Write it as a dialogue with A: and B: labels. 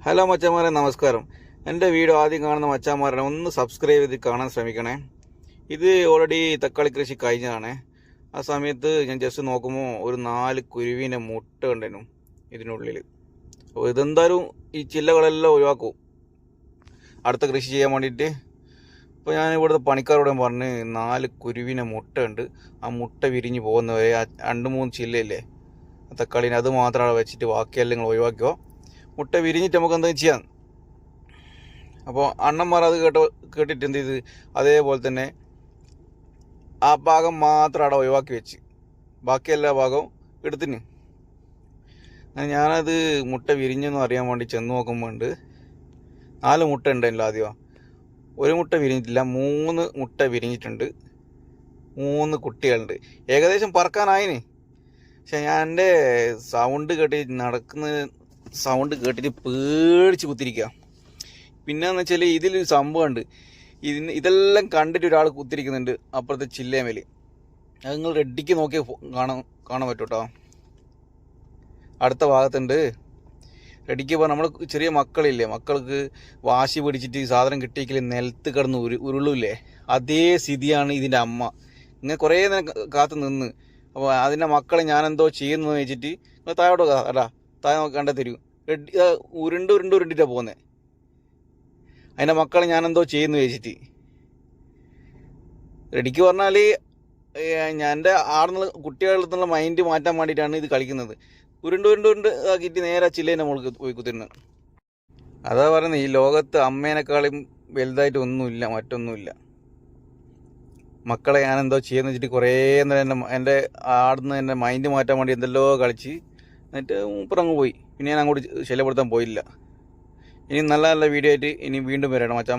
A: Hello മച്ചാമാരെ, നമസ്കാരം. എൻ്റെ വീഡിയോ ആദ്യം കാണുന്ന മച്ചാമാരെ ഒന്ന് സബ്സ്ക്രൈബ് ചെയ്ത് കാണാൻ ശ്രമിക്കണേ. ഇത് ഓൾറെഡി തക്കാളി കൃഷി കഴിഞ്ഞതാണ്. ആ സമയത്ത് ഞാൻ ജസ്റ്റ് നോക്കുമ്പോൾ ഒരു 4 കുരുവിൻ്റെ മുട്ട ഉണ്ടായിരുന്നു ഇതിനുള്ളിൽ. അപ്പോൾ ഇതെന്തായാലും ഈ ചില്ലകളെല്ലാം ഒഴിവാക്കും അടുത്ത കൃഷി ചെയ്യാൻ വേണ്ടിയിട്ട്. അപ്പോൾ ഞാൻ ഇവിടുത്തെ പണിക്കാരോടും പറഞ്ഞ് 4 കുരുവിൻ്റെ മുട്ട ഉണ്ട്, ആ മുട്ട വിരിഞ്ഞ് പോകുന്നവരെ ആ 2-3 ചില്ലയില്ലേ തക്കാളിനെ അത് മാത്രം അവിടെ വെച്ചിട്ട് ബാക്കിയെല്ലാം നിങ്ങൾ ഒഴിവാക്കിയോ, മുട്ട വിരിഞ്ഞിട്ട് നമുക്ക് എന്തെങ്കിലും ചെയ്യാം. അപ്പോൾ അണ്ണന്മാർ അത് കേട്ടിട്ട് എന്ത് ചെയ്ത് അതേപോലെ തന്നെ ആ ഭാഗം മാത്രം അവിടെ ഒഴിവാക്കി വെച്ച് ബാക്കി എല്ലാ ഭാഗവും എടുത്തിന്. ഞാനത് മുട്ട വിരിഞ്ഞെന്ന് അറിയാൻ വേണ്ടി ചെന്ന് നോക്കുമ്പോൾ 4 മുട്ട ഉണ്ടായില്ല. ആദ്യം ഒരു മുട്ട വിരിഞ്ഞിട്ടില്ല, 3 മുട്ട വിരിഞ്ഞിട്ടുണ്ട്, 3 കുട്ടികളുണ്ട്. ഏകദേശം പറക്കാനായിന്. പക്ഷെ ഞാൻ എൻ്റെ സൗണ്ട് കേട്ടിട്ട് പേടിച്ച് കുത്തിരിക്കുക. പിന്നെന്ന് വെച്ചാൽ ഇതിൽ സംഭവമുണ്ട്. ഇതെല്ലാം കണ്ടിട്ട് ഒരാൾ കുത്തിരിക്കുന്നുണ്ട് അപ്പുറത്തെ ചില്ലേമേൽ. അത് നിങ്ങൾ റെഡിക്ക് നോക്കി കാണാൻ പറ്റും കേട്ടോ. അടുത്ത ഭാഗത്തുണ്ട്. റെഡിക്ക് പോകാൻ നമ്മൾ ചെറിയ മക്കളില്ലേ, മക്കൾക്ക് വാശി പിടിച്ചിട്ട് സാധനം കിട്ടിയെങ്കിൽ നിലത്ത് കിടന്ന് ഉരുളില്ലേ, അതേ സ്ഥിതിയാണ് ഇതിൻ്റെ അമ്മ. ഇങ്ങനെ കുറേ നേരം കാത്തു നിന്ന്. അപ്പോൾ അതിൻ്റെ മക്കളെ ഞാനെന്തോ ചെയ്യുന്നു വെച്ചിട്ട് നിങ്ങൾ താഴോട്ട് അല്ല താഴെ കണ്ടെത്തരൂ. ഉരുണ്ടിട്ടാണ് പോകുന്നത്. അതിൻ്റെ മക്കളെ ഞാനെന്തോ ചെയ്യുന്നു വെച്ചിട്ട് റെഡിക്ക് പറഞ്ഞാൽ ഞാൻ എൻ്റെ ആടുന്നുള്ള കുട്ടികളിൽ നിന്നുള്ള മൈൻഡ് മാറ്റാൻ വേണ്ടിയിട്ടാണ് ഇത് കളിക്കുന്നത്. ഉരുണ്ട് ആക്കിയിട്ട് നേരെ ചില്ലേൻ്റെ മുകളിൽ പോയി കുത്തിരുന്നത്. അതാ പറയുന്നത്, ഈ ലോകത്ത് അമ്മേനേക്കാളും വലുതായിട്ട് ഒന്നുമില്ല, മറ്റൊന്നുമില്ല. മക്കളെ ഞാനെന്തോ ചെയ്യുന്ന വെച്ചിട്ട് കുറേ നേരം എൻ്റെ ആടുന്ന് എൻ്റെ മൈൻഡ് മാറ്റാൻ വേണ്ടി എന്തെല്ലോ കളിച്ച് എന്നിട്ട് മൂപ്പറങ്ങ് പോയി. പിന്നെ ഞാൻ അങ്ങോട്ട് ശല്യപ്പെടുത്താൻ പോയില്ല. ഇനി നല്ല നല്ല വീഡിയോ ആയിട്ട് ഇനി വീണ്ടും വരണം മച്ചാ.